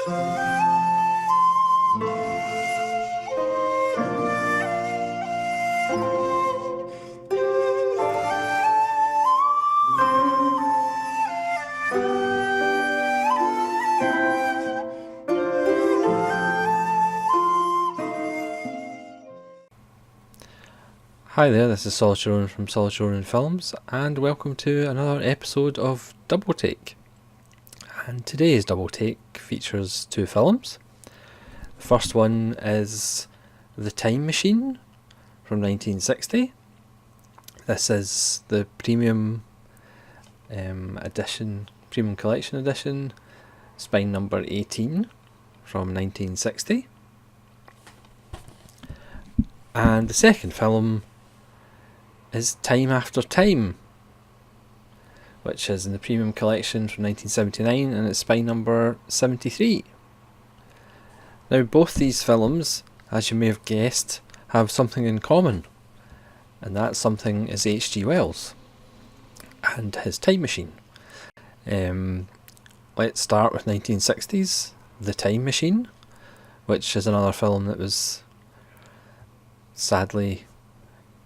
Hi there, this is Solid Children from Solid Children Films, and welcome to another episode of Double Take. And today's Double Take features two films. The first one is The Time Machine from 1960. This is the premium edition, premium collection edition, spine number 18 from 1960. And the second film is Time After Time, which is in the premium collection from 1979 and it's spine number 73. Now both these films, as you may have guessed, have something in common, and that something is H.G. Wells and his Time Machine. Let's start with 1960s, The Time Machine, which is another film that was sadly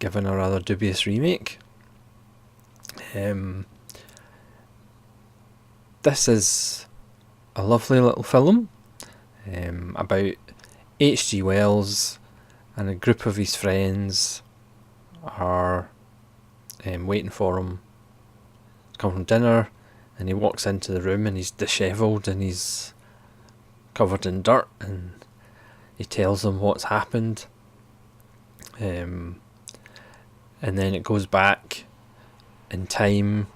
given a rather dubious remake. This is a lovely little film about H.G. Wells and a group of his friends are waiting for him to come from dinner, and he walks into the room and he's dishevelled and he's covered in dirt, and he tells them what's happened. And then it goes back in time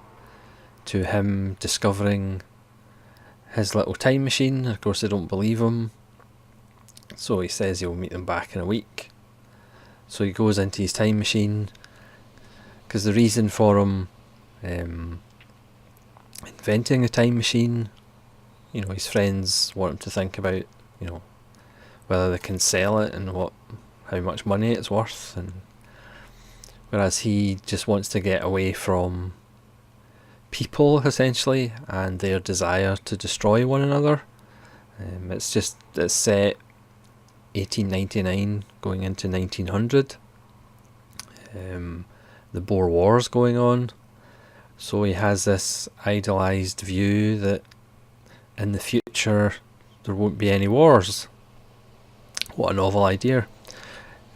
to him discovering his little time machine. Of course, they don't believe him, so he says he'll meet them back in a week. So he goes into his time machine, because the reason for him inventing a time machine, his friends want him to think about, whether they can sell it and how much money it's worth, and whereas he just wants to get away from people, essentially, and their desire to destroy one another. It's set 1899 going into 1900. The Boer War's going on, so he has this idealised view that in the future there won't be any wars. What a novel idea.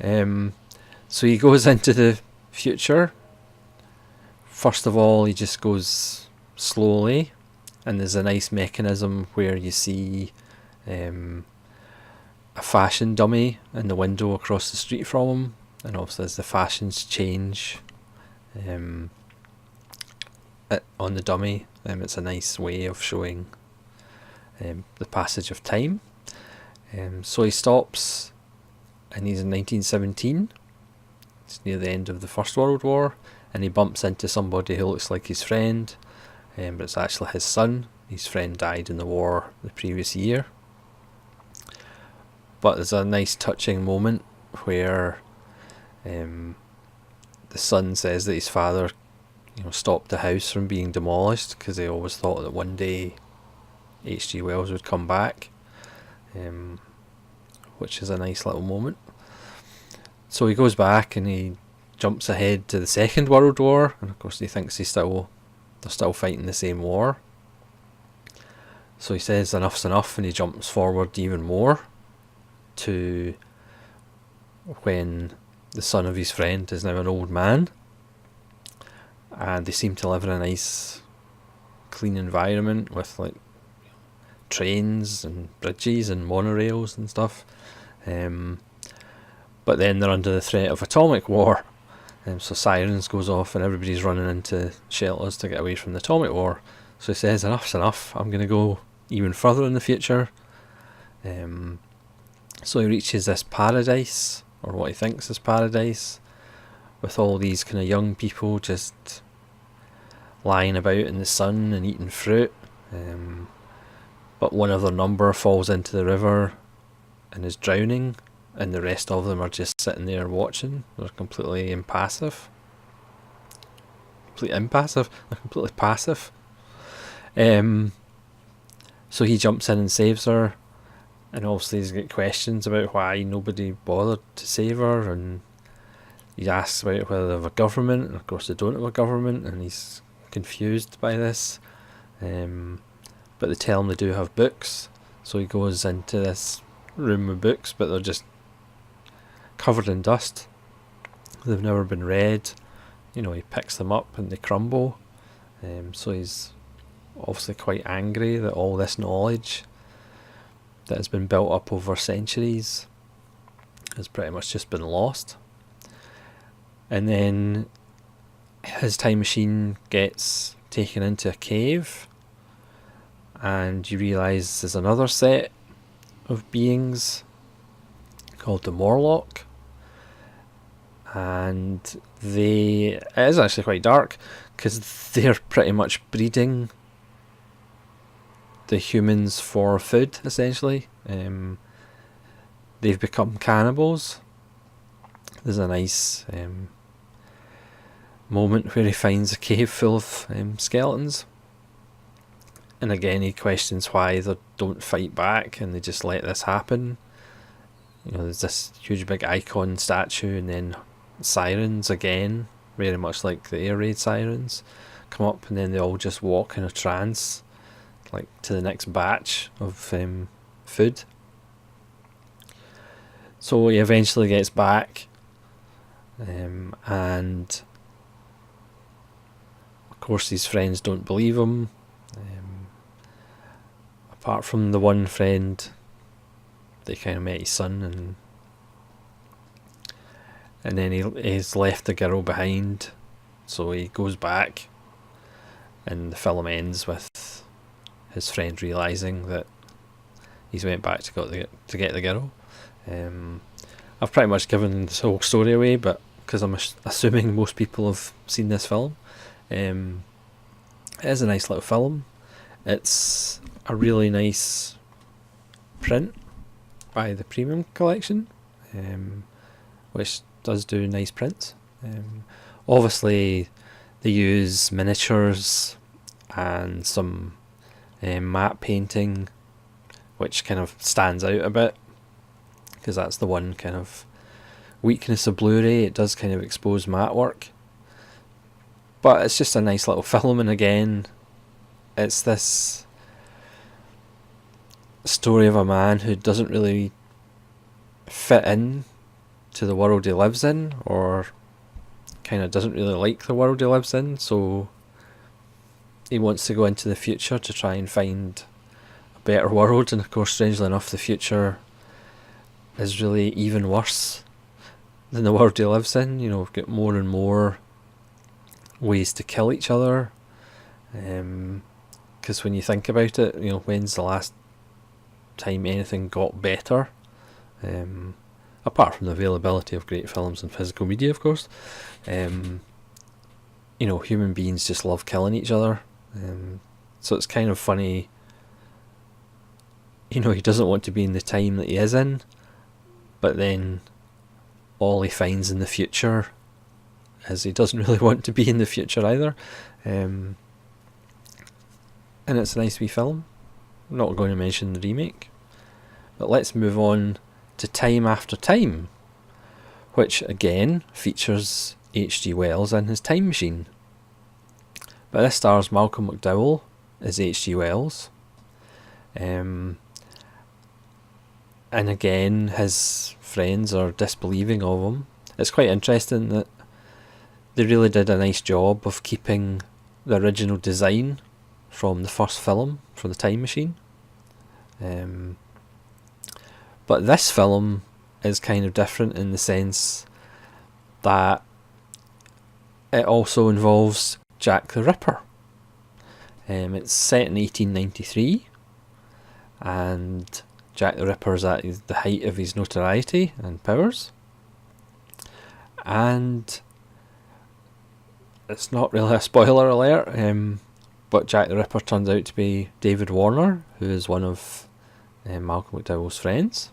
So he goes into the future. First of all, he just goes slowly, and there's a nice mechanism where you see a fashion dummy in the window across the street from him, and obviously as the fashions change on the dummy, it's a nice way of showing the passage of time. So he stops, and he's in 1917. It's near the end of the First World War, and he bumps into somebody who looks like his friend, but it's actually his son. His friend died in the war the previous year. But there's a nice touching moment where the son says that his father stopped the house from being demolished, because they always thought that one day H.G. Wells would come back, which is a nice little moment. So he goes back and he jumps ahead to the Second World War, and of course he thinks they're still fighting the same war. So he says enough's enough, and he jumps forward even more to when the son of his friend is now an old man, and they seem to live in a nice clean environment with trains and bridges and monorails and stuff. But then they're under the threat of atomic war, so sirens goes off and everybody's running into shelters to get away from the atomic war. So he says enough's enough, I'm going to go even further in the future. So he reaches this paradise, or what he thinks is paradise, with all these kind of young people just lying about in the sun and eating fruit. But one of their number falls into the river and is drowning, and the rest of them are just sitting there watching. They're completely impassive. They're completely passive. So he jumps in and saves her, And obviously he's got questions about why nobody bothered to save her, and he asks about whether they have a government, and of course they don't have a government, and he's confused by this. But they tell him they do have books, so he goes into this room with books, but they're just covered in dust. They've never been read. He picks them up and they crumble. So he's obviously quite angry that all this knowledge that has been built up over centuries has pretty much just been lost. And then his time machine gets taken into a cave, and you realise there's another set of beings called the Morlock, and it is actually quite dark because they're pretty much breeding the humans for food, essentially. They've become cannibals. There's a nice moment where he finds a cave full of skeletons, and again he questions why they don't fight back and they just let this happen. There's this huge big icon statue, and then sirens again, very much like the air raid sirens, come up, and then they all just walk in a trance, like to the next batch of food. So he eventually gets back, and of course his friends don't believe him, apart from the one friend. They kind of met his son, and then he's left the girl behind, so he goes back, and the film ends with his friend realising that he's went back to get the girl. I've pretty much given this whole story away, but because I'm assuming most people have seen this film. It is a nice little film. It's a really nice print by the Premium Collection, which does do nice prints. Obviously they use miniatures and some matte painting, which kind of stands out a bit, because that's the one kind of weakness of Blu-ray. It does kind of expose matte work, but it's just a nice little film. And again, it's this story of a man who doesn't really fit in to the world he lives in, or kind of doesn't really like the world he lives in, so he wants to go into the future to try and find a better world. And of course, strangely enough, the future is really even worse than the world he lives in. We've got more and more ways to kill each other, because when you think about it, when's the last time anything got better, apart from the availability of great films and physical media, of course. Human beings just love killing each other, so it's kind of funny. He doesn't want to be in the time that he is in, but then all he finds in the future is he doesn't really want to be in the future either. And it's a nice wee film. I'm not going to mention the remake, but let's move on to Time After Time, which again features H.G. Wells and his time machine. But this stars Malcolm McDowell as H.G. Wells, and again his friends are disbelieving of him. It's quite interesting that they really did a nice job of keeping the original design from the first film, from the time machine. But this film is kind of different in the sense that it also involves Jack the Ripper. It's set in 1893, and Jack the Ripper is at the height of his notoriety and powers. And it's not really a spoiler alert, but Jack the Ripper turns out to be David Warner, who is one of Malcolm McDowell's friends.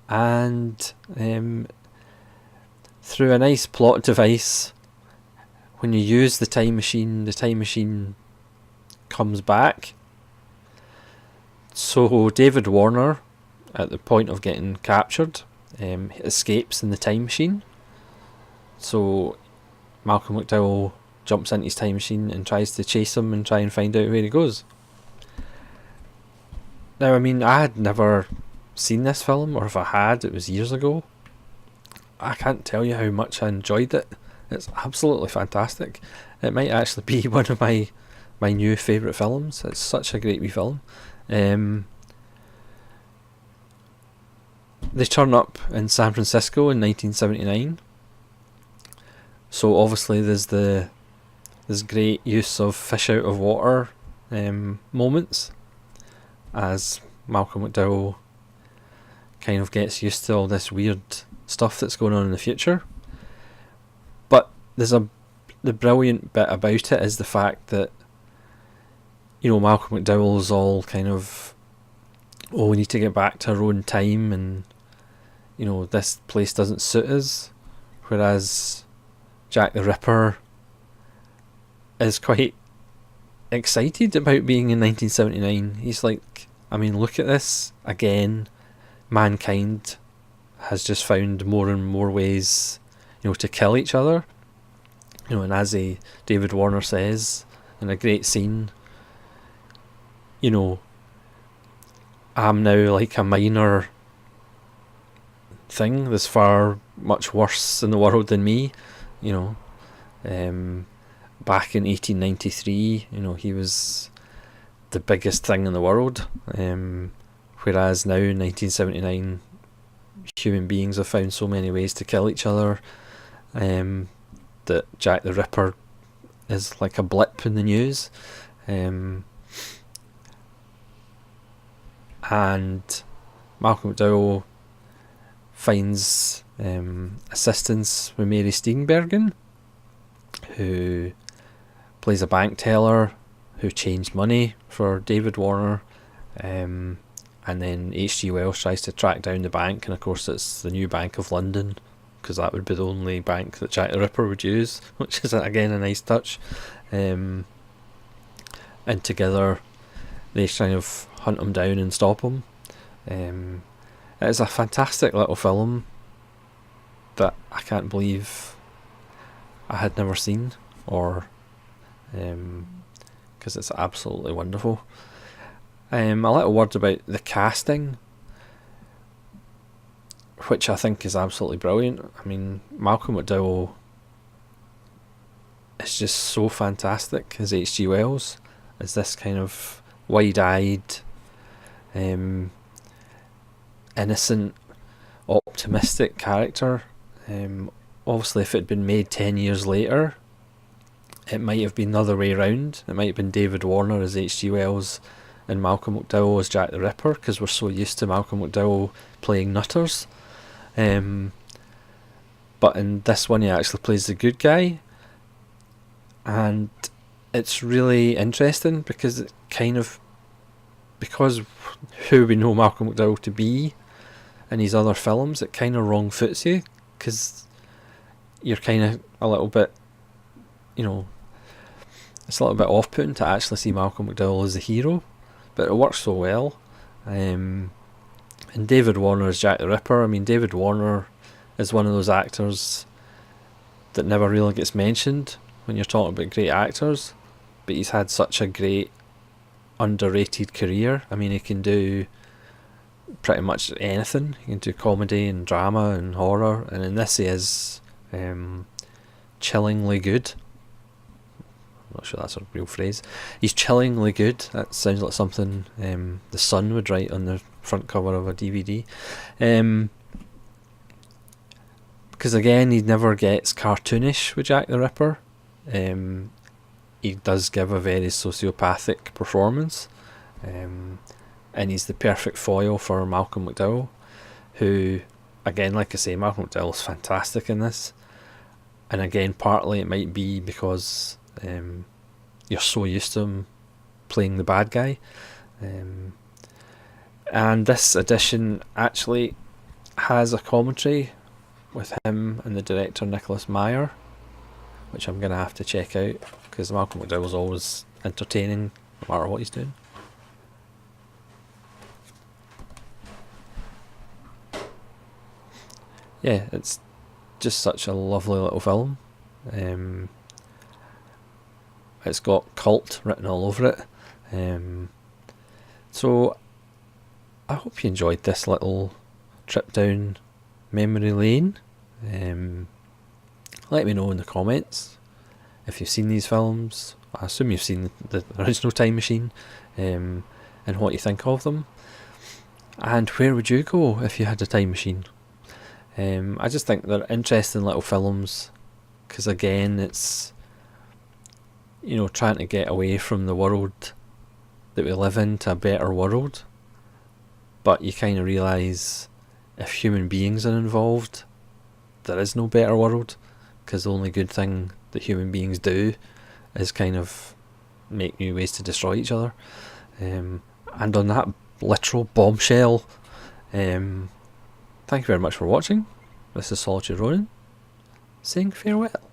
And through a nice plot device, when you use the time machine comes back So David Warner, at the point of getting captured, escapes in the time machine. So Malcolm McDowell jumps into his time machine and tries to chase him and try and find out where he goes. Now, I mean, I had never seen this film, or if I had, it was years ago. I can't tell you how much I enjoyed it. It's absolutely fantastic. It might actually be one of my new favourite films. It's such a great wee film. They turn up in San Francisco in 1979. So obviously there's great use of fish out of water moments, as Malcolm McDowell kind of gets used to all this weird stuff that's going on in the future. But the brilliant bit about it is the fact that, you know, Malcolm McDowell's all kind of, oh, we need to get back to our own time, and, you know, this place doesn't suit us. Whereas Jack the Ripper is quite excited about being in 1979. He's like, I mean, look at this. Again, mankind has just found more and more ways, you know, to kill each other. You know, and as David Warner says in a great scene, you know, I'm now like a minor thing. There's far much worse in the world than me. You know, back in 1893, you know, he was the biggest thing in the world. Whereas now in 1979, human beings have found so many ways to kill each other, that Jack the Ripper is like a blip in the news. And Malcolm McDowell finds assistance with Mary Steenburgen, who plays a bank teller who changed money for David Warner, and then H.G. Wells tries to track down the bank, and of course it's the new Bank of London, because that would be the only bank that Jack the Ripper would use, which is again a nice touch. And together they kind of hunt him down and stop him. It is a fantastic little film that I can't believe I had never seen, or because it's absolutely wonderful. A little word about the casting, which I think is absolutely brilliant. I mean, Malcolm McDowell is just so fantastic as H.G. Wells, as this kind of wide-eyed, innocent, optimistic character. Obviously, if it had been made 10 years later, it might have been the other way around. It might have been David Warner as H.G. Wells and Malcolm McDowell as Jack the Ripper, because we're so used to Malcolm McDowell playing nutters. But in this one he actually plays the good guy, and it's really interesting because it kind of, because who we know Malcolm McDowell to be in his other films, it kind of wrong foots you, because you're kind of a little bit, you know, it's a little bit off-putting to actually see Malcolm McDowell as the hero, but it works so well. And David Warner as Jack the Ripper, I mean, David Warner is one of those actors that never really gets mentioned when you're talking about great actors, but he's had such a great underrated career. I mean, he can do pretty much anything. He can do comedy and drama and horror, and in this he is chillingly good. I'm not sure that's a real phrase. He's chillingly good. That sounds like something the Sun would write on the front cover of a DVD. Because again, he never gets cartoonish with Jack the Ripper. He does give a very sociopathic performance, and he's the perfect foil for Malcolm McDowell, who, again, like I say, Malcolm McDowell's fantastic in this. And again, partly it might be because you're so used to him playing the bad guy. And this edition actually has a commentary with him and the director Nicholas Meyer, which I'm going to have to check out, because Malcolm McDowell's always entertaining no matter what he's doing. yeah, it's just such a lovely little film. It's got cult written all over it. So I hope you enjoyed this little trip down memory lane. Let me know in the comments if you've seen these films. I assume you've seen the original Time Machine, and what you think of them. And where would you go if you had a time machine? I just think they're interesting little films, because again, it's, trying to get away from the world that we live in to a better world. But you kind of realise if human beings are involved, there is no better world, because the only good thing that human beings do is kind of make new ways to destroy each other. And on that literal bombshell, thank you very much for watching. This is Solitude Ronin, saying farewell.